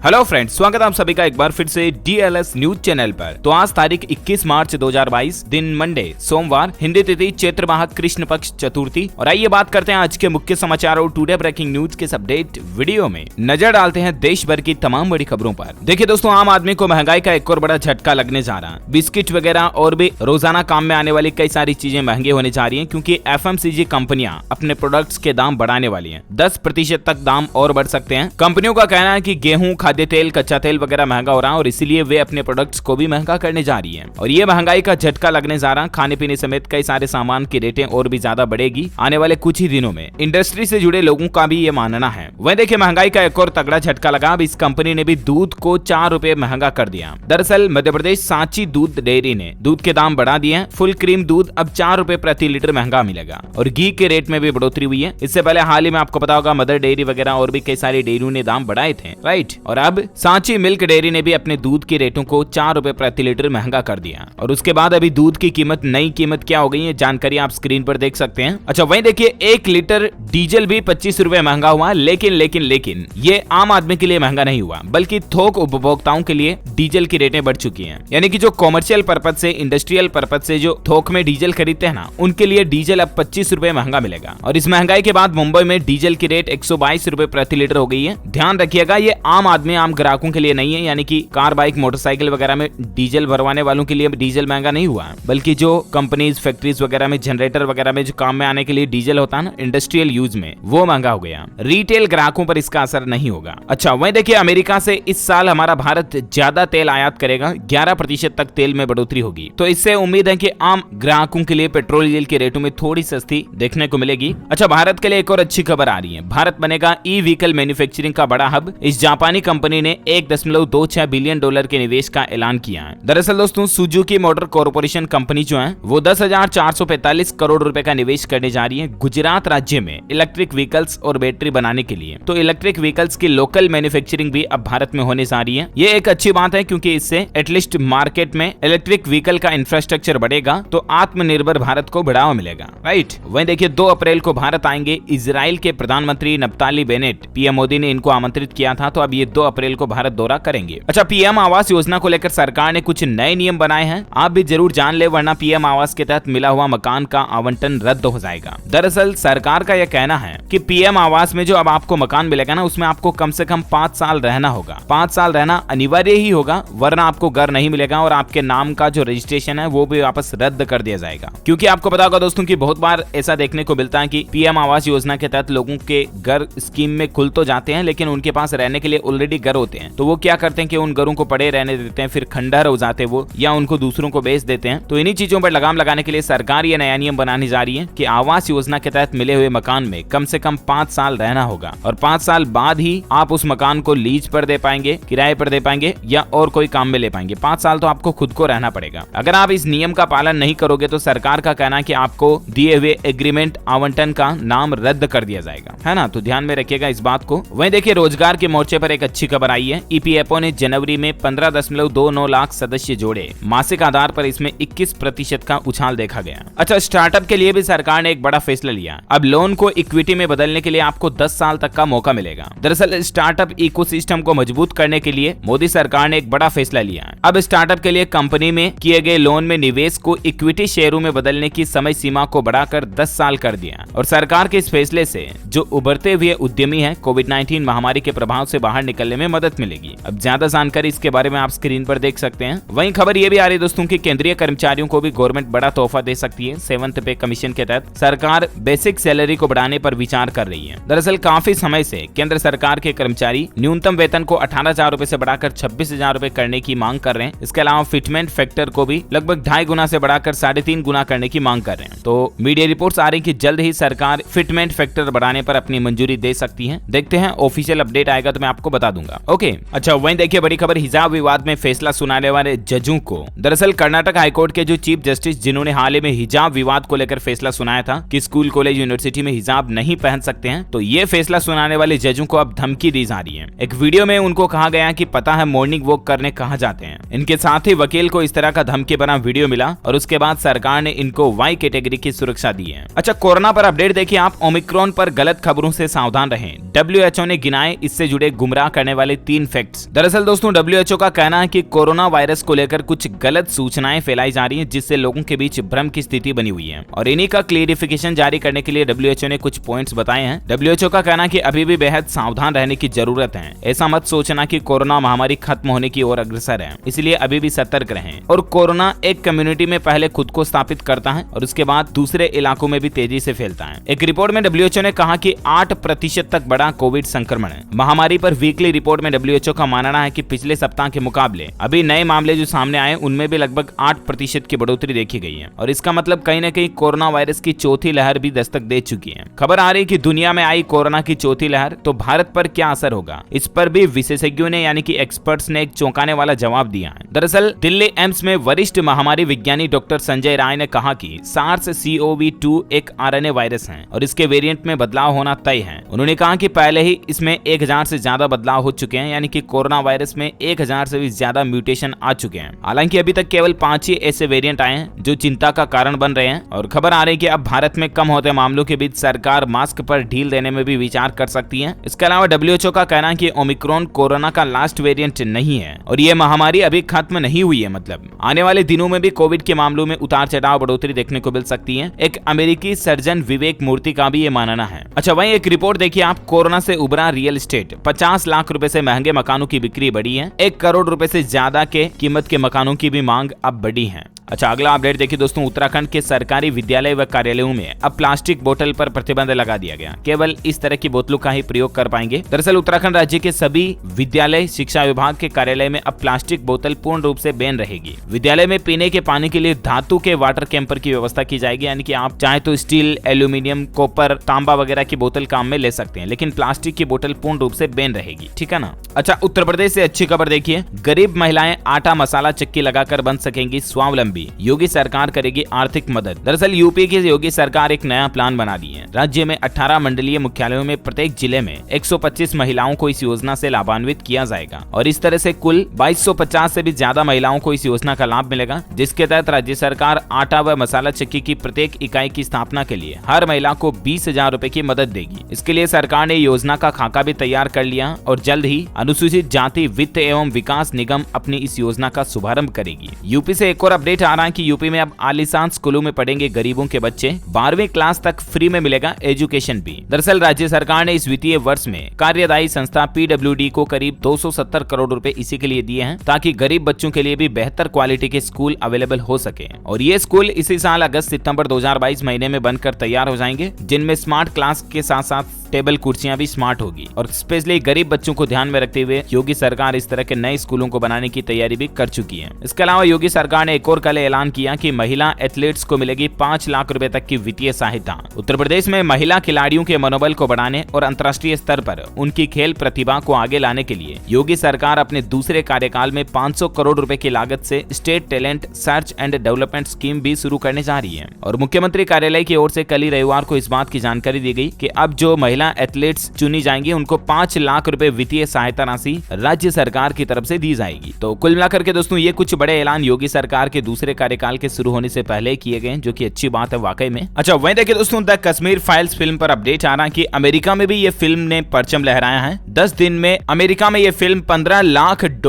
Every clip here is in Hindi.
हेलो फ्रेंड्स, स्वागत है आप सभी का एक बार फिर से DLS न्यूज चैनल पर। तो आज तारीख 21 मार्च 2022 दिन मंडे सोमवार, हिंदी तिथि चैत्र माह कृष्ण पक्ष चतुर्थी। और आइए बात करते हैं आज के मुख्य समाचारों टुडे ब्रेकिंग न्यूज के अपडेट वीडियो में नजर डालते हैं देश भर की तमाम बड़ी खबरों पर। देखिए दोस्तों, आम आदमी को महंगाई का एक और बड़ा झटका लगने जा रहा है। बिस्किट वगैरह और भी रोजाना काम में आने वाली कई सारी चीजें महंगी होने जा रही है, क्योंकि FMCG कंपनियां अपने प्रोडक्ट्स के दाम बढ़ाने वाली है। 10% तक दाम और बढ़ सकते हैं। कंपनियों का कहना है कि गेहूं, खाद्य तेल, कच्चा तेल वगैरह महंगा हो रहा है और इसीलिए वे अपने प्रोडक्ट्स को भी महंगा करने जा रही हैं। और ये महंगाई का झटका लगने जा रहा है। खाने पीने समेत कई सारे सामान की रेटें और भी ज्यादा बढ़ेगी आने वाले कुछ ही दिनों में। इंडस्ट्री से जुड़े लोगों का भी ये मानना है। वहीं देखिए, महंगाई का एक और तगड़ा झटका लगा। अब इस कंपनी ने भी दूध को 4 रुपए महंगा कर दिया। दरअसल मध्य प्रदेश सांची दूध डेयरी ने दूध के दाम बढ़ा दिए हैं। फुल क्रीम दूध अब 4 रुपए प्रति लीटर महंगा मिलेगा और घी के रेट में भी बढ़ोतरी हुई है। इससे पहले हाल ही में आपको पता होगा, मदर डेयरी वगैरह और भी कई सारी डेयरियों ने दाम बढ़ाए थे, राइट। और अब सांची मिल्क डेयरी ने भी अपने दूध के रेटों को 4 रुपए प्रति लीटर महंगा कर दिया। और उसके बाद अभी दूध की कीमत, नई कीमत क्या हो गई है, जानकारी आप स्क्रीन पर देख सकते हैं। अच्छा, वहीं देखिए 1 लीटर डीजल भी 25 रुपए महंगा हुआ। लेकिन ये आम आदमी के लिए महंगा नहीं हुआ, बल्कि थोक उपभोक्ताओं के लिए डीजल की रेटें बढ़ चुकी हैं। यानी कि जो कॉमर्शियल पर्पज से, इंडस्ट्रियल पर्पज से जो थोक में डीजल खरीदते हैं ना, उनके लिए डीजल अब 25 रुपए महंगा मिलेगा। और इस महंगाई के बाद मुंबई में डीजल की रेट 122 रुपए प्रति लीटर हो गई है। ध्यान रखिएगा, ये आम आदमी, आम ग्राहकों के लिए नहीं है। यानी कि कार, बाइक, मोटरसाइकिल वगैरह में डीजल भरवाने वालों के लिए डीजल महंगा नहीं हुआ, बल्कि जो कंपनीज, फैक्ट्रीज वगैरह में, जनरेटर वगैरह में जो काम में आने के लिए डीजल होता है ना, इंडस्ट्रियल यूज में, वो महंगा हो गया। रिटेल ग्राहकों पर इसका असर नहीं होगा। अच्छा, वहीं देखिए, अमेरिका से इस साल हमारा भारत ज्यादा तेल आयात करेगा। 11% तक तेल में बढ़ोतरी होगी। तो इससे उम्मीद है कि आम ग्राहकों के लिए पेट्रोल, डीजल के रेटों में थोड़ी सस्ती देखने को मिलेगी। अच्छा, भारत के लिए एक और अच्छी खबर आ रही है। भारत बनेगा ई व्हीकल मैन्युफैक्चरिंग का बड़ा हब। इस जापानी कंपनी ने $1.26 बिलियन के निवेश का ऐलान किया है। दरअसल दोस्तों, सुजुकी मोटर कॉर्पोरेशन कंपनी जो है, वो 10,445 करोड़ रुपए का निवेश करने जा रही है गुजरात राज्य में इलेक्ट्रिक व्हीकल्स और बैटरी बनाने के लिए। तो इलेक्ट्रिक व्हीकल्स की लोकल मैन्युफैक्चरिंग भी अब भारत में होने जा रही है। ये एक अच्छी बात है, क्योंकि इससे एटलीस्ट मार्केट में इलेक्ट्रिक व्हीकल का इंफ्रास्ट्रक्चर बढ़ेगा, तो आत्मनिर्भर भारत को बढ़ावा मिलेगा, राइट। वहीं देखिए, 2 अप्रैल को भारत आएंगे इजराइल के प्रधानमंत्री नफ्ताली बेनेट। PM मोदी ने इनको आमंत्रित किया था, तो अब ये 2 अप्रैल को भारत दौरा करेंगे। अच्छा, PM आवास योजना को लेकर सरकार ने कुछ नए नियम बनाए हैं। आप भी जरूर जान ले, वरना PM आवास के तहत मिला हुआ मकान का आवंटन रद्द हो जाएगा। दरअसल सरकार का यह कहना है कि PM आवास में जो अब आपको मकान मिलेगा ना, उसमें आपको कम से कम 5 साल रहना होगा। 5 साल रहना अनिवार्य ही होगा, वरना आपको घर नहीं मिलेगा और आपके नाम का जो रजिस्ट्रेशन है वो भी वापस रद्द कर दिया जाएगा। क्योंकि आपको पता होगा दोस्तों कि बहुत बार ऐसा देखने को मिलता है कि PM आवास योजना के तहत लोगों के घर स्कीम में खुल तो जाते हैं, लेकिन उनके पास रहने के लिए ऑलरेडी घर होते हैं। तो वो क्या करते हैं कि उन घरों को पड़े रहने देते हैं, फिर खंडहर हो जाते वो, या उनको दूसरों को बेच देते हैं। तो इन्हीं चीजों पर लगाम लगाने के लिए सरकार ये नया नियम बनाने जा रही है कि आवास योजना के तहत मिले हुए मकान में कम से कम 5 साल रहना होगा और 5 साल बाद ही आप उस मकान को लीज पर दे पाएंगे, किराए पर दे पाएंगे या और कोई काम में ले पाएंगे। 5 साल तो आपको खुद को रहना पड़ेगा। अगर आप इस नियम का पालन नहीं करोगे तो सरकार का कहना है कि आपको दिए हुए एग्रीमेंट आवंटन का नाम रद्द कर दिया जाएगा, है ना। तो ध्यान में रखिएगा इस बात को। वहीं देखिए, रोजगार के मोर्चे पर एक अच्छी खबर आई है। EPFO ने जनवरी में 15.29 लाख सदस्य जोड़े। मासिक आधार पर इसमें 21% का उछाल देखा गया। अच्छा, स्टार्टअप के लिए भी सरकार ने एक बड़ा फैसला लिया। अब लोन को इक्विटी में बदलने के लिए आपको 10 साल तक का मौका मिलेगा। दरअसल स्टार्टअप इकोसिस्टम को मजबूत करने के लिए मोदी सरकार ने एक बड़ा फैसला लिया है। अब स्टार्टअप के लिए कंपनी में किए गए लोन में निवेश को इक्विटी शेयरों में बदलने की समय सीमा को बढ़ाकर 10 साल कर दिया। और सरकार के इस फैसले से जो उभरते हुए उद्यमी है, कोविड-19 महामारी के प्रभाव से बाहर निकलने में मदद मिलेगी। अब ज्यादा जानकारी इसके बारे में आप स्क्रीन पर देख सकते हैं। वहीं खबर ये भी आ रही है दोस्तों कि केंद्रीय कर्मचारियों को भी गवर्नमेंट बड़ा तोहफा दे सकती है। 7th पे कमीशन के तहत सरकार बेसिक सैलरी को बढ़ाने पर विचार कर रही है। दरअसल काफी समय से केंद्र सरकार के कर्मचारी न्यूनतम वेतन को 18,000 रुपए से बढ़ाकर 26,000 रुपए करने की मांग कर रहे हैं। इसके अलावा फिटमेंट फैक्टर को भी लगभग 2.5 गुना से बढ़ाकर 3.5 गुना करने की मांग कर रहे हैं। तो मीडिया रिपोर्ट्स आ रही कि जल्द ही सरकार फिटमेंट फैक्टर बढ़ाने पर अपनी मंजूरी दे सकती है। देखते हैं, ऑफिशियल अपडेट आएगा तो मैं आपको बता दूंगा। ओके, अच्छा, वहीं देखिए, बड़ी खबर, हिजाब विवाद में फैसला सुनाने वाले जजों को। दरअसल कर्नाटक हाईकोर्ट के जो चीफ जस्टिस, जिन्होंने हाल ही में हिजाब विवाद को लेकर फैसला सुनाया था कि स्कूल, कॉलेज, यूनिवर्सिटी में हिजाब नहीं पहन सकते हैं, तो ये फैसला सुनाने वाले जजों को अब धमकी दी जा रही है। एक वीडियो में उनको कहा गया कि पता है मॉर्निंग वॉक करने कहाँ जाते हैं। इनके साथ ही वकील को इस तरह का धमकी बना वीडियो मिला और उसके बाद सरकार ने इनको Y कैटेगरी की सुरक्षा दी है। अच्छा, कोरोना पर अपडेट देखिए आप। ओमिक्रॉन पर गलत खबरों से सावधान रहें। WHO ने गिनाए इससे जुड़े गुमराह करने जाने वाले 3 फैक्ट्स। दरअसल दोस्तों WHO का कहना है कि कोरोना वायरस को लेकर कुछ गलत सूचनाएं फैलाई जा रही हैं, जिससे लोगों के बीच भ्रम की स्थिति बनी हुई है और इन्हीं का क्लियरिफिकेशन जारी करने के लिए WHO ने कुछ पॉइंट्स बताए हैं। WHO का कहना है कि अभी भी बेहद सावधान रहने की जरूरत है। ऐसा मत सोचना कि कोरोना महामारी खत्म होने की ओर अग्रसर है, इसलिए अभी भी सतर्क रहें। और कोरोना एक कम्युनिटी में पहले खुद को स्थापित करता है और उसके बाद दूसरे इलाकों में भी तेजी से फैलता है। एक रिपोर्ट में WHO ने कहा कि 8% तक बढ़ा कोविड संक्रमण है। महामारी पर वीकली रिपोर्ट में WHO का मानना है कि पिछले सप्ताह के मुकाबले अभी नए मामले जो सामने आए उनमें भी लगभग 8% की बढ़ोतरी देखी गई है और इसका मतलब कहीं न कहीं कोरोना वायरस की चौथी लहर भी दस्तक दे चुकी है। खबर आ रही है कि दुनिया में आई कोरोना की चौथी लहर, तो भारत पर क्या असर होगा, इस पर भी विशेषज्ञों ने यानी कि एक्सपर्ट्स ने एक चौंकाने वाला जवाब दिया है। दरअसल दिल्ली एम्स में वरिष्ठ महामारी विज्ञानी डॉक्टर संजय राय ने कहा कि SARS-CoV-2 एक RNA वायरस है और इसके वेरिएंट में बदलाव होना तय है। उन्होंने कहा कि पहले ही इसमें 1000 से ज्यादा बदलाव हो चुके हैं, यानी कि कोरोना वायरस में 1000 से भी ज्यादा म्यूटेशन आ चुके हैं। हालांकि अभी तक केवल 5 ही ऐसे वेरिएंट आए हैं जो चिंता का कारण बन रहे हैं और खबर आ रही है कि अब भारत में कम होते मामलों के बीच सरकार मास्क पर ढील देने में भी विचार कर सकती है। इसके अलावा WHO का कहना है कि ओमिक्रॉन कोरोना का लास्ट वेरिएंट नहीं है और ये महामारी अभी खत्म नहीं हुई है, मतलब आने वाले दिनों में भी कोविड के मामलों में उतार चढ़ाव बढ़ोतरी देखने को मिल सकती है। एक अमेरिकी सर्जन विवेक मूर्ति का भी ये मानना है। अच्छा, वहीं एक रिपोर्ट देखिए आप, कोरोना से उभरा रियल एस्टेट। 50 लाख रुपए से महंगे मकानों की बिक्री बढ़ी है। 1 करोड़ रुपए से ज्यादा के कीमत के मकानों की भी मांग अब बढ़ी है। अच्छा, अगला अपडेट देखिए दोस्तों, उत्तराखंड के सरकारी विद्यालय व कार्यालयों में अब प्लास्टिक बोतल पर प्रतिबंध लगा दिया गया। केवल इस तरह की बोतलों का ही प्रयोग कर पाएंगे। दरअसल उत्तराखंड राज्य के सभी विद्यालय शिक्षा विभाग के कार्यालय में अब प्लास्टिक बोतल पूर्ण रूप से बैन रहेगी। विद्यालय में पीने के पानी के लिए धातु के वाटर कैंपर की व्यवस्था की जाएगी, यानी कि आप चाहे तो स्टील, एल्यूमिनियम, कॉपर, तांबा वगैरह की बोतल काम में ले सकते हैं, लेकिन प्लास्टिक की बोतल पूर्ण रूप से बैन रहेगी। ठीक है ना। अच्छा, उत्तर प्रदेश से अच्छी खबर देखिए, गरीब महिलाएं आटा मसाला चक्की लगाकर बन सकेंगी स्वावलंबी। योगी सरकार करेगी आर्थिक मदद। दरअसल यूपी की योगी सरकार एक नया प्लान बना दी है। राज्य में 18 मंडलीय मुख्यालयों में प्रत्येक जिले में 125 महिलाओं को इस योजना से लाभान्वित किया जाएगा और इस तरह से कुल 2250 से भी ज्यादा महिलाओं को इस योजना का लाभ मिलेगा, जिसके तहत राज्य सरकार आटा व मसाला चक्की की प्रत्येक इकाई की स्थापना के लिए हर महिला को 20,000 रुपए की मदद देगी। इसके लिए सरकार ने योजना का खाका भी तैयार कर लिया और जल्द ही अनुसूचित जाति वित्त एवं विकास निगम अपनी इस योजना का शुभारंभ करेगी। यूपी से एक और अपडेट आ रहा है कि यूपी में अब आलीशान स्कूलों में पढ़ेंगे गरीबों के बच्चे। 12वीं क्लास तक फ्री में मिलेगा एजुकेशन भी। दरअसल राज्य सरकार ने इस वित्तीय वर्ष में कार्यदायी संस्था PWD को करीब 270 करोड़ रुपए इसी के लिए दिए हैं, ताकि गरीब बच्चों के लिए भी बेहतर क्वालिटी के स्कूल अवेलेबल हो सके। और ये स्कूल इसी साल अगस्त सितंबर 2022 महीने में बनकर तैयार हो जाएंगे, जिनमें स्मार्ट क्लास के साथ साथ टेबल कुर्सियां भी स्मार्ट होगी और स्पेशली गरीब बच्चों को ध्यान में रखते हुए योगी सरकार इस तरह के नए स्कूलों को बनाने की तैयारी भी कर चुकी है। इसके अलावा योगी सरकार ने एक और कल ऐलान किया कि महिला एथलीट्स को मिलेगी 5 लाख रुपए तक की वित्तीय सहायता। उत्तर प्रदेश में महिला खिलाड़ियों के मनोबल को बढ़ाने और अंतर्राष्ट्रीय स्तर पर उनकी खेल प्रतिभा को आगे लाने के लिए योगी सरकार अपने दूसरे कार्यकाल में 500 करोड़ रुपए की लागत से state talent search and development scheme भी शुरू करने जा रही है। और मुख्यमंत्री कार्यालय की ओर से कल ही रविवार को इस बात की जानकारी दी गई कि अब जो महिला एथलीट्स चुनी जाएंगी उनको 5 लाख रुपए वित्तीय सहायता राशि राज्य सरकार की तरफ से दी जाएगी। तो कुल मिलाकर के दोस्तों ये कुछ बड़े ऐलान योगी सरकार के दूसरे कार्यकाल के शुरू होने से पहले किए गए, जो कि अच्छी बात है वाकई में। अच्छा, वहीं देखिए दोस्तों, द कश्मीर फाइल्स फिल्म पर अपडेट आ रहा है कि अमेरिका में भी ये फिल्म ने परचम लहराया है। 10 दिन में अमेरिका में ये फिल्म $15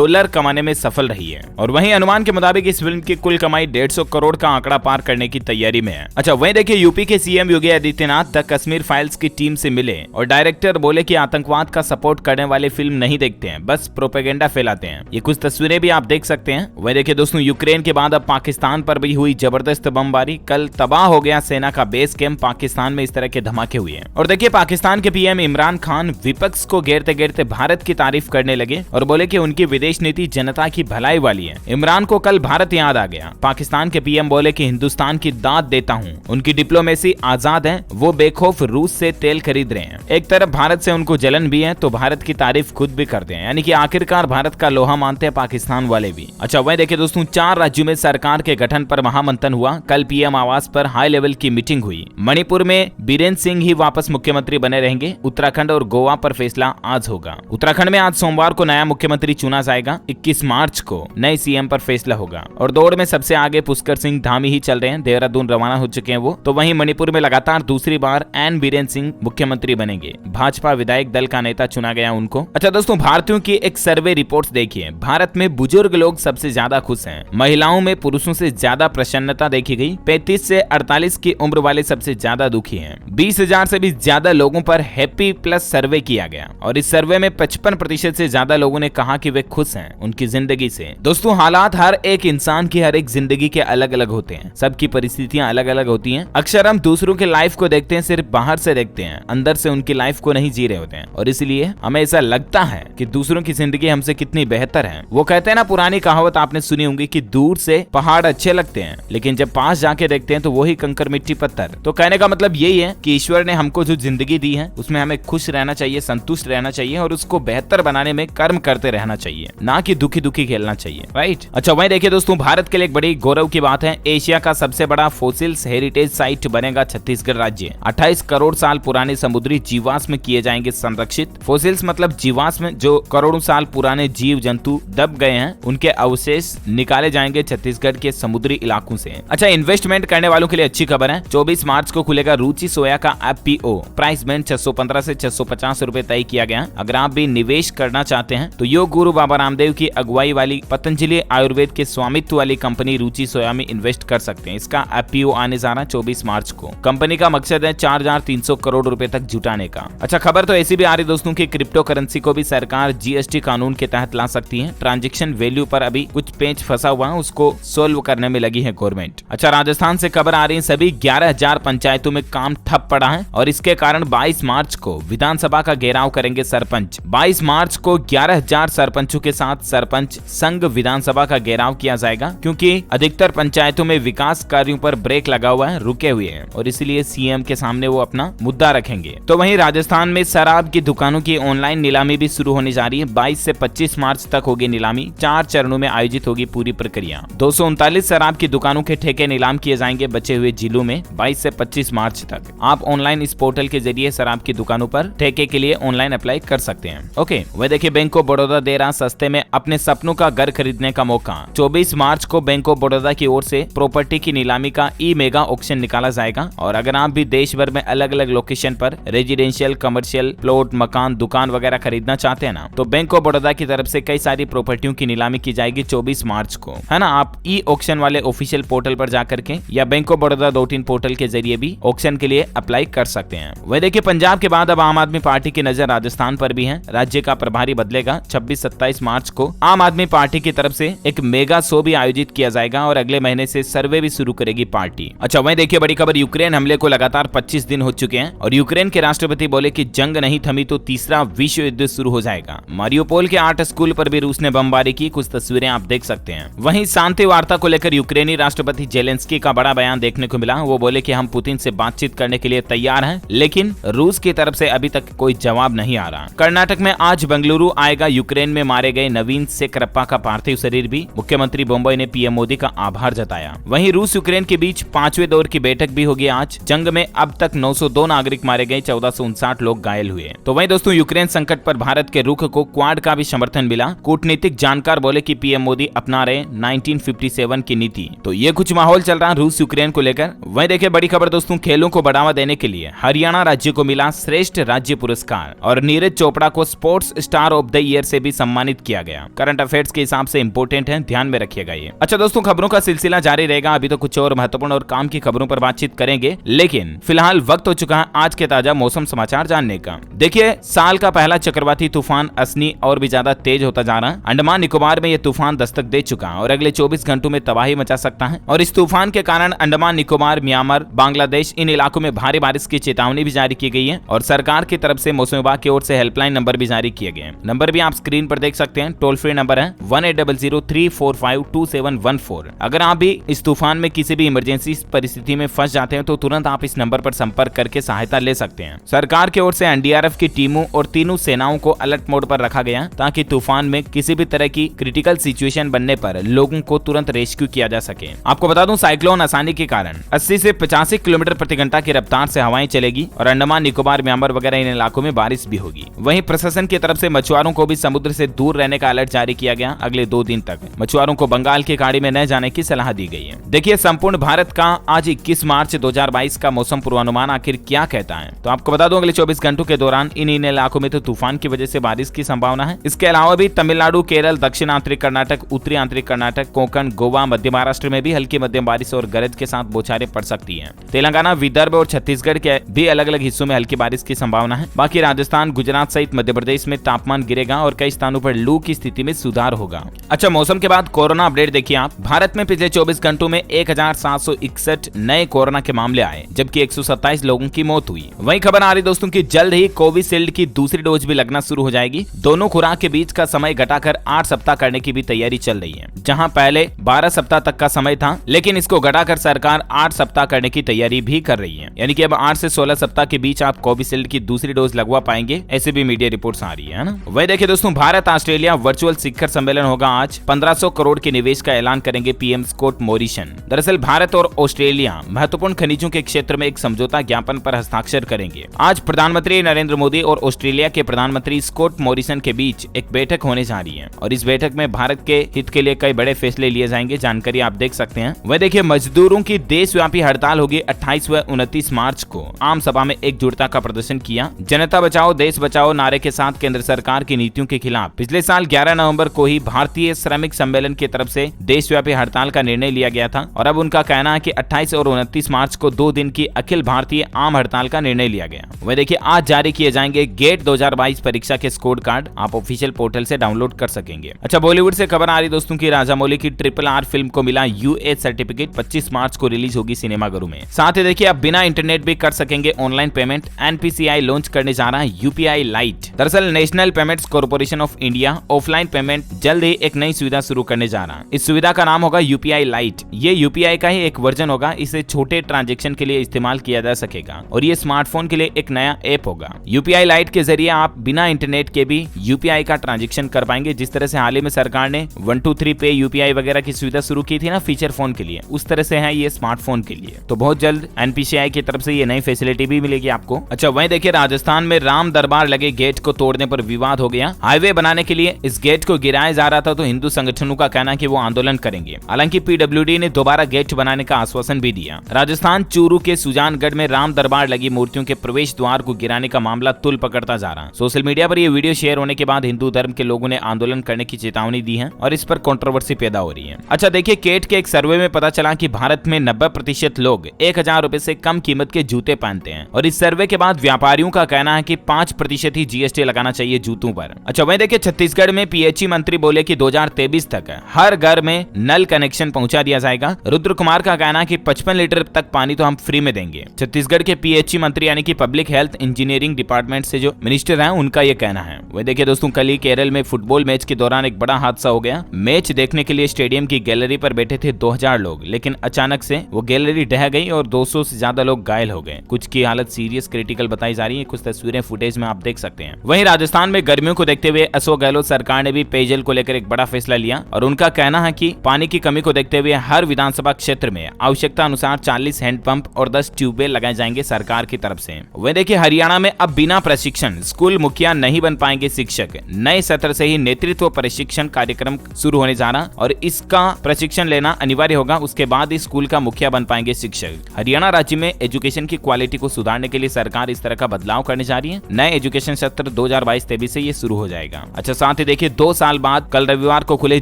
लाख कमाने में सफल रही है और वहीं अनुमान के मुताबिक इस फिल्म की कुल कमाई 150 करोड़ का आंकड़ा पार करने की तैयारी में है। अच्छा, वहीं देखिए यूपी के CM Yogi Adityanath the Kashmir files की टीम से मिले और डायरेक्टर बोले कि आतंकवाद का सपोर्ट करने वाले फिल्म नहीं देखते हैं, बस प्रोपेगेंडा फैलाते हैं। ये कुछ तस्वीरें भी आप देख सकते हैं। वहीं देखिए दोस्तों, यूक्रेन के बाद अब पाकिस्तान पर भी हुई जबरदस्त बमबारी। कल तबाह हो गया सेना का बेस कैंप। पाकिस्तान में इस तरह के धमाके हुए हैं। और देखिए पाकिस्तान के PM इमरान खान विपक्ष को घेरते घेरते भारत की तारीफ करने लगे और बोले कि उनकी विदेश नीति जनता की भलाई वाली है। इमरान को कल भारत याद आ गया। पाकिस्तान के PM बोले कि हिंदुस्तान की दाद देता हूँ, उनकी डिप्लोमेसी आजाद है, वो बेखौफ रूस से तेल खरीद रहे हैं। एक तरफ भारत से उनको जलन भी है तो भारत की तारीफ खुद भी करते हैं, यानी कि आखिरकार भारत का लोहा मानते हैं पाकिस्तान वाले भी। अच्छा, वहीं देखिए दोस्तों, 4 राज्यों में सरकार के गठन पर महामंथन हुआ। कल PM आवास पर हाई लेवल की मीटिंग हुई। मणिपुर में बीरेन्द्र सिंह ही वापस मुख्यमंत्री बने रहेंगे। उत्तराखंड और गोवा पर फैसला आज होगा। उत्तराखंड में आज सोमवार को नया मुख्यमंत्री चुना जाएगा। 21 मार्च को नए CM पर फैसला होगा और दौड़ में सबसे आगे पुष्कर सिंह धामी ही चल रहे हैं। देहरादून रवाना हो चुके हैं वो। तो वहीं मणिपुर में लगातार दूसरी बार एन बीरेन्द्र सिंह मुख्यमंत्री बनेंगे। भाजपा विधायक दल का नेता चुना गया उनको। अच्छा दोस्तों, भारतीयों की एक सर्वे रिपोर्ट देखिए। भारत में बुजुर्ग लोग सबसे ज्यादा खुश हैं। महिलाओं में पुरुषों से ज्यादा प्रसन्नता देखी गई। 35 से 48 की उम्र वाले सबसे ज्यादा दुखी हैं। 20,000 से भी ज्यादा लोगों पर हैप्पी प्लस सर्वे किया गया और इस सर्वे में 55% से ज्यादा लोगों ने कहा कि वे खुश हैं उनकी जिंदगी से। दोस्तों, हालात हर एक इंसान की हर एक जिंदगी के अलग अलग होते हैं। सबकी परिस्थितियां अलग अलग होती हैं। अक्सर हम दूसरों के लाइफ को देखते हैं, सिर्फ बाहर से देखते हैं, अंदर से उनकी लाइफ को नहीं जी रहे होते हैं और इसलिए हमें ऐसा लगता है कि दूसरों की जिंदगी हमसे कितनी बेहतर है। वो कहते हैं ना, पुरानी कहावत आपने सुनी होंगी कि दूर से पहाड़ अच्छे लगते हैं लेकिन जब पास जाके देखते हैं तो वही कंकर मिट्टी पत्थर। तो कहने का मतलब यही है कि ईश्वर ने हमको जो जिंदगी दी है उसमें हमें खुश रहना चाहिए, संतुष्ट रहना चाहिए और उसको बेहतर बनाने में कर्म करते रहना चाहिए, ना कि दुखी दुखी खेलना चाहिए, राइट। अच्छा, वहीं देखिए दोस्तों, भारत के लिए एक बड़ी गौरव की बात है। एशिया का सबसे बड़ा फोसिल्स हेरिटेज साइट बनेगा छत्तीसगढ़ राज्य। 28 करोड़ साल पुराने समुद्री जीवाश्म किए जाएंगे संरक्षित। फोसिल्स मतलब जीवाश्म, जो करोड़ों साल पुराने जीव जंतु दब गए हैं उनके अवशेष निकाले जाएंगे छत्तीसगढ़ के समुद्री इलाकों से। अच्छा, इन्वेस्टमेंट करने वालों के लिए अच्छी खबर है। 24 मार्च को खुलेगा रुचि सोया का IPO। प्राइस बैंड 615 से 650 रुपए तय किया गया। अगर आप भी निवेश करना चाहते हैं तो योग गुरु बाबा रामदेव की अगुवाई वाली पतंजलि आयुर्वेद के स्वामित्व वाली कंपनी रुचि सोया में इन्वेस्ट कर सकते हैं। इसका IPO आने जा रहा है 24 मार्च को। कंपनी का मकसद है 4,300 करोड़ रुपए तक जुटाने का। अच्छा, खबर तो ऐसी भी आ रही दोस्तों की क्रिप्टो करेंसी को भी सरकार GST कानून के तहत ला सकती है। ट्रांजेक्शन वैल्यू पर अभी कुछ पेच फंसा हुआ है, उसको सोल्व करने में लगी है गवर्नमेंट। अच्छा, राजस्थान से खबर आ रही है। सभी 11,000 पंचायतों में काम ठप पड़ा है और इसके कारण 22 मार्च को विधानसभा का घेराव करेंगे सरपंच। 22 मार्च को 11,000 सरपंचों के साथ सरपंच संघ विधानसभा का घेराव किया जाएगा क्योंकि अधिकतर पंचायतों में विकास कार्यों पर ब्रेक लगा हुआ है, रुके हुए हैं और इसलिए CM के सामने वो अपना मुद्दा रखेंगे। तो वहीं राजस्थान में शराब की दुकानों की ऑनलाइन नीलामी भी शुरू होने जा रही है। 22 से 25 मार्च तक होगी नीलामी। 4 चरणों में आयोजित होगी पूरी प्रक्रिया। 239 शराब की दुकानों के ठेके नीलाम किए जाएंगे बचे हुए जिलों में 22 से 25 मार्च तक। आप ऑनलाइन इस पोर्टल के जरिए शराब की दुकानों पर ठेके के लिए ऑनलाइन अप्लाई कर सकते हैं। ओके, वह देखिए, बैंक ऑफ बड़ौदा दे रहा सस्ते में अपने सपनों का घर खरीदने का मौका। 24 मार्च को बैंक ऑफ बड़ौदा की ओर से प्रॉपर्टी की नीलामी का मेगा ऑक्शन निकाला जाएगा और अगर आप भी देश भर में अलग अलग लोकेशन पर रेजिडेंशियल, कमर्शियल प्लॉट, मकान, दुकान वगैरह खरीदना चाहते हैं ना, तो बैंक ऑफ बड़ौदा की तरफ से कई सारी प्रॉपर्टियों की नीलामी की जाएगी 24 मार्च को, है ना। आप ऑक्शन वाले ऑफिशियल पोर्टल पर जाकर के या बैंक ऑफ बड़ौदा.in पोर्टल के जरिए भी ऑक्शन के लिए अप्लाई कर सकते हैं। वह देखिए, पंजाब के बाद अब आम आदमी पार्टी की नजर राजस्थान पर भी है। राज्य का प्रभारी बदलेगा। 26-27 मार्च को आम आदमी पार्टी की तरफ से एक मेगा शो भी आयोजित किया जाएगा और अगले महीने से सर्वे भी शुरू करेगी पार्टी। अच्छा, वहीं देखिए, बड़ी खबर, यूक्रेन हमले को लगातार 25 दिन हो चुके हैं और यूक्रेन के राष्ट्रपति बोले कि जंग नहीं थमी तो तीसरा विश्व युद्ध शुरू हो जाएगा। मारियोपोल के 8 स्कूल पर भी रूस ने बमबारी की। कुछ तस्वीरें आप देख सकते हैं। वहीं शांति वार्ता को लेकर यूक्रेनी राष्ट्रपति जेलेंस्की का बड़ा बयान देखने को मिला। वो बोले कि हम पुतिन से बातचीत करने के लिए तैयार हैं, लेकिन रूस की तरफ से अभी तक कोई जवाब नहीं आ रहा। कर्नाटक में आज बेंगलुरु आएगा यूक्रेन में मारे गए नवीन सेकरप्पा का पार्थिव शरीर भी। मुख्यमंत्री बम्बई ने PM मोदी का आभार जताया। वहीं रूस यूक्रेन के बीच 5वें दौर की बैठक भी होगी आज। जंग में अब तक 902 नागरिक मारे गए, 1459 लोग घायल हुए। तो वहीं दोस्तों, यूक्रेन संकट पर भारत के रुख को क्वाड का भी समर्थन मिला। कूटनीतिक जानकार बोले कि PM मोदी अपना रहे 1957 की नीति। तो ये कुछ माहौल चल रहा रूस यूक्रेन को लेकर। वहीं देखिए, बड़ी खबर दोस्तों, खेलों को बढ़ावा देने के लिए हरियाणा राज्य को मिला श्रेष्ठ राज्य पुरस्कार और नीरज चोपड़ा को sports star of the year से भी सम्मानित किया गया। करंट अफेयर्स के हिसाब से इंपोर्टेंट है, ध्यान में रखिएगा ये। अच्छा दोस्तों, खबरों का सिलसिला जारी रहेगा। अभी तो कुछ और महत्वपूर्ण और काम की खबरों पर बातचीत करेंगे, लेकिन फिलहाल वक्त हो चुका है आज के ताजा मौसम समाचार जानने का। देखिए, साल का पहला चक्रवाती तूफान असनी और भी ज्यादा तेज होता जा रहा है। अंडमान निकोबार में ये तूफान दस्तक दे चुका है और अगले 24 घंटों में तबाही मचा सकता है और इस तूफान के कारण अंडमान निकोबार, म्यांमार, बांग्लादेश, इन इलाकों में भारी बारिश की चेतावनी भी जारी की गई है और सरकार की तरफ से मौसम विभाग की ओर से हेल्पलाइन नंबर भी जारी किए गए हैं। नंबर भी आप स्क्रीन पर देख सकते हैं। टोल फ्री नंबर है 1800-345-2714। अगर आप भी इस तूफान में किसी भी इमरजेंसी परिस्थिति में फंस जाते हैं तो तुरंत आप इस नंबर पर संपर्क करके सहायता ले सकते हैं। सरकार की ओर से NDRF की टीमों और तीनों सेनाओं को अलर्ट मोड पर रखा गया ताकि तूफान में किसी भी तरह की क्रिटिकल सिचुएशन बनने पर लोगों को तुरंत रेस्क्यू किया जा सके। आपको बता दूं, साइक्लोन आसानी के कारण 80 से 85 किलोमीटर प्रति घंटा की रफ्तार से हवाएं चलेगी और अंडमान निकोबार, म्यांमार वगैरह इन इलाकों में बारिश भी होगी। वहीं प्रशासन की तरफ से मछुआरों को भी समुद्र से दूर रहने का अलर्ट जारी किया गया। अगले 2 दिन तक मछुआरों को बंगाल की खाड़ी में न जाने की सलाह दी गई है। देखिए, संपूर्ण भारत का आज 21 मार्च 2022 का मौसम पूर्वानुमान आखिर क्या कहता है। तो आपको बता दूं, अगले 24 घंटों के दौरान इन इलाकों में तो तूफान की वजह से बारिश की संभावना है। इसके अलावा भी तमिलनाडु, केरल, दक्षिण आंतरिक कर्नाटक, उत्तरी आंतरिक कर्नाटक, कोंकण, गोवा, मध्य महाराष्ट्र में भी हल्की मध्यम बारिश और गरज के साथ बौछारें पड़ सकती है। तेलंगाना, विदर्भ और छत्तीसगढ़ के भी अलग अलग हिस्सों में हल्की बारिश की संभावना है। बाकी राजस्थान, गुजरात सहित मध्य प्रदेश में तापमान गिरेगा और कई स्थानों पर लू की स्थिति में सुधार होगा। अच्छा, मौसम के बाद कोरोना अपडेट देखिए आप। भारत में पिछले 24 घंटों में 1761 नए कोरोना के मामले आए, जबकि 127 लोगों की मौत हुई। वहीं खबर आ रही दोस्तों की जल्द ही कोविशील्ड की दूसरी डोज भी लगना शुरू हो जाएगी। दोनों खुराक के बीच का समय घटाकर 8 सप्ताह करने की भी तैयारी चल रही है। जहां पहले 12 सप्ताह तक का समय था, लेकिन इसको घटाकर सरकार 8 सप्ताह करने की तैयारी भी कर रही है। यानी कि अब 8 से 16 सप्ताह के बीच आप कोविशील्ड की दूसरी डोज लगवा पाएंगे, ऐसे भी मीडिया रिपोर्ट्स आ रही है ना। वही देखिए दोस्तों, भारत ऑस्ट्रेलिया वर्चुअल शिखर सम्मेलन होगा आज। 1500 करोड़ के निवेश का ऐलान करेंगे पीएम स्कॉट मॉरिसन। दरअसल भारत और ऑस्ट्रेलिया महत्वपूर्ण खनिजों के क्षेत्र में एक समझौता ज्ञापन पर हस्ताक्षर करेंगे। आज प्रधानमंत्री नरेंद्र मोदी और ऑस्ट्रेलिया के प्रधानमंत्री स्कॉट मॉरिसन के बीच एक बैठक होने जा रही है और इस बैठक में भारत के हित के लिए कई बड़े फैसले लिए जाएंगे। जानकारी आप देख सकते हैं। वह देखिए, मजदूरों की देशव्यापी हड़ताल होगी 28 व 29 मार्च को। आम सभा में एकजुटता का प्रदर्शन किया। जनता बचाओ देश बचाओ नारे के साथ केंद्र सरकार की नीतियों के खिलाफ पिछले साल 11 नवंबर को ही भारतीय श्रमिक सम्मेलन की तरफ से देशव्यापी हड़ताल का निर्णय लिया गया था और अब उनका कहना है कि 28 और 29 मार्च को 2 दिन की अखिल भारतीय आम हड़ताल का निर्णय लिया गया। वह देखिए, आज जारी किए जाएंगे गेट 2022 परीक्षा के स्कोर कार्ड। आप ऑफिशियल पोर्टल से डाउनलोड कर सकेंगे। अच्छा, बॉलीवुड से खबर आ रही दोस्तों की राजामौली की RRR फिल्म को मिला यूए सर्टिफिकेट। 25 मार्च को रिलीज होगी सिनेमाघरों में। साथ ही देखिए, आप बिना इंटरनेट भी कर सकेंगे ऑनलाइन पेमेंट। एनपीसीआई लॉन्च करने जा रहा है यूपीआई लाइट। दरअसल national payments corporation of India offline payment जल्द ही एक नई सुविधा शुरू करने जा रहा है। इस सुविधा का नाम होगा यूपीआई लाइट। ये यूपीआई का ही एक वर्जन होगा। इसे छोटे ट्रांजैक्शन के लिए इस्तेमाल किया जा सकेगा और ये स्मार्टफोन के लिए एक नया ऐप होगा। यूपीआई लाइट के जरिए आप बिना इंटरनेट के भी यूपीआई का ट्रांजैक्शन कर पाएंगे। जिस तरह से हाल ही में सरकार ने 123 पे यूपीआई वगैरह की सुविधा शुरू की थी ना फीचर फोन के लिए, उस तरह से है ये स्मार्टफोन के लिए। तो बहुत जल्द एनपीसीआई की तरफ से ये नई फैसिलिटी भी मिलेगी आपको। अच्छा, वहीं देखिए, राजस्थान में राम दरबार लगे गेट को तोड़ने पर विवाद हो गया। हाईवे बनाने के लिए इस गेट को गिराया जा रहा था तो हिंदू संगठनों का कहना है कि वो आंदोलन करेंगे। हालांकि पीडब्ल्यूडी ने दोबारा गेट बनाने का आश्वासन भी दिया। राजस्थान चूरू के सुजानगढ़ में राम दरबार लगी मूर्तियों के प्रवेश द्वार को गिराने का मामला तुल पकड़ता जा रहा है। सोशल मीडिया पर यह वीडियो शेयर होने के बाद हिंदू धर्म के लोगों ने आंदोलन करने की चेतावनी दी है और इस पर कंट्रोवर्सी पैदा हो रही है। अच्छा देखिए, केट के एक सर्वे में पता चला कि भारत में 90% लोग 1000 रुपए से कम कीमत के जूते पहनते हैं और इस सर्वे के बाद व्यापारियों का कहना है कि 5% ही जीएसटी लगाना चाहिए जूतों पर। अच्छा, वहीं देखिए, छत्तीसगढ़ में पीएचई मंत्री बोले कि 2023 तक हर घर में नल कनेक्शन पहुंचा दिया जाएगा। रुद्र कुमार का कहना है कि 55 लीटर तक पानी तो हम फ्री में देंगे। छत्तीसगढ़ के पीएचई मंत्री यानी कि पब्लिक हेल्थ इंजीनियरिंग डिपार्टमेंट से जो मिनिस्टर हैं, उनका ये कहना है। वह देखिए दोस्तों, कल ही केरल में फुटबॉल मैच के दौरान एक बड़ा हादसा हो गया। मैच देखने के लिए स्टेडियम की गैलरी पर बैठे थे 2000 लोग, लेकिन अचानक से वो गैलरी ढह गई और 200 से ज्यादा लोग घायल हो गए। कुछ की हालत सीरियस क्रिटिकल बताई जा रही है। कुछ तस्वीरें फुटेज में आप देख सकते हैं। वहीं राजस्थान में गर्मियों को देखते हुए अशोक गहलोत सरकार ने भी पेयजल को लेकर एक बड़ा फैसला लिया और उनका कहना है कि पानी की कमी को देखते हुए हर विधानसभा क्षेत्र में आवश्यकता अनुसार 40 हैंडपंप और 10 ट्यूबवेल लगाए जाएंगे सरकार की तरफ से। वह देखिए, हरियाणा में अब बिना प्रशिक्षण स्कूल मुखिया नहीं बन पाएंगे शिक्षक। नए सत्र से ही नेतृत्व प्रशिक्षण कार्यक्रम शुरू होने जा रहा और इसका प्रशिक्षण लेना अनिवार्य होगा। उसके बाद ही स्कूल का मुखिया बन पाएंगे शिक्षक। हरियाणा राज्य में एजुकेशन की क्वालिटी को सुधारने के लिए सरकार इस तरह का बदलाव करने जा रही है। नए एजुकेशन सत्र 2022-23 से ये शुरू हो जाएगा। अच्छा, साथ ही देखिए, 2 साल बाद कल रविवार को खुले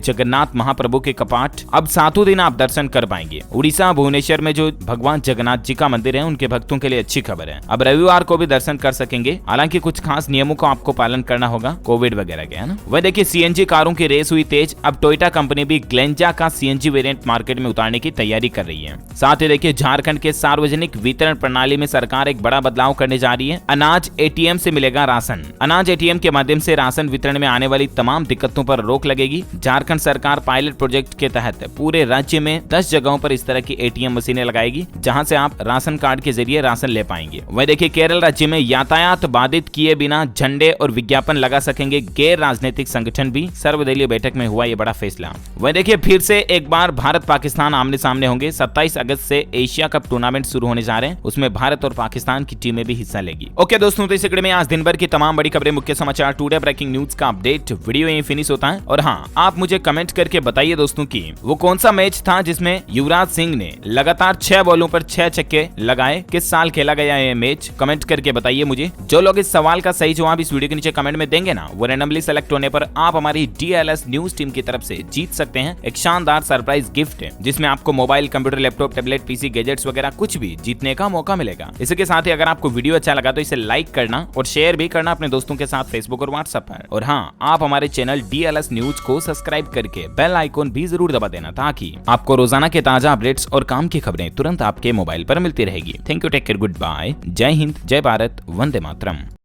जगन्नाथ महाप्रभु के कपाट। अब 7 दिन आप दर्शन कर पाएंगे। उड़ीसा भुवनेश्वर में जो भगवान जगन्नाथ जी का मंदिर है, उनके भक्तों के लिए अच्छी खबर है। अब रविवार को भी दर्शन कर सकेंगे। हालांकि कुछ खास नियमों का आपको पालन करना होगा, कोविड वगैरह के, है ना। वह देखिए, सीएनजी कारों की रेस हुई तेज। अब टोयोटा कंपनी भी ग्लेंजा का सीएनजी वेरिएंट मार्केट में उतारने की तैयारी कर रही है। साथ ही देखिए, झारखंड के सार्वजनिक वितरण प्रणाली में सरकार एक बड़ा बदलाव करने जा रही है। अनाज एटीएम से मिलेगा राशन। अनाज एटीएम के माध्यम से राशन वितरण में आने वाली तमाम दिक्कतों पर रोक लगेगी। झारखंड सरकार पायलट प्रोजेक्ट के तहत पूरे राज्य में 10 जगहों पर इस तरह की एटीएम मशीनें लगाएगी, जहां से आप राशन कार्ड के जरिए राशन ले पाएंगे। वह देखिए, केरल राज्य में यातायात बाधित किए बिना झंडे और विज्ञापन लगा सकेंगे गैर राजनीतिक संगठन भी। सर्वदलीय बैठक में हुआ ये बड़ा फैसला। वह देखिए, फिर से एक बार भारत पाकिस्तान आमने सामने होंगे। 27 अगस्त से एशिया कप टूर्नामेंट शुरू होने जा रहे हैं। उसमें भारत और पाकिस्तान की टीमें भी हिस्सा लेगी। ओके दोस्तों, तो इस कड़ी में आज दिन भर की तमाम बड़ी खबरें, मुख्य समाचार, टुडे ब्रेकिंग न्यूज का अपडेट वीडियो यहीं फिनिश होता है। और हाँ, आप मुझे कमेंट करके बताइए दोस्तों की वो कौन सा मैच था जिसमें युवराज सिंह ने लगातार 6 बॉलों पर 6 छक्के लगाए। किस साल खेला गया ये मैच? कमेंट करके बताइए मुझे। जो लोग इस सवाल का सही जवाब इस इस वीडियो के नीचे कमेंट में देंगे ना, वो रैंडमली सेलेक्ट होने पर आप हमारी DLS न्यूज टीम की तरफ से जीत सकते हैं एक शानदार सरप्राइज गिफ्ट, जिसमें आपको mobile, computer, laptop, tablet, PC, gadgets वगैरह कुछ भी जीतने का मौका मिलेगा। इसके साथ ही अगर आपको वीडियो अच्छा लगा तो इसे लाइक करना और शेयर भी करना अपने दोस्तों के साथ फेसबुक और व्हाट्सएप पर। और हाँ, आप हमारे चैनल DLS न्यूज को सब्सक्राइब करके बेल आइकॉन भी जरूर दबा देना, ताकि आपको रोजाना के ताजा अपडेट्स और काम की खबरें तुरंत आपके मोबाइल पर मिलती रहेगी। Thank you, take care, good bye, जय हिंद, जय भारत, वंदे मातरम।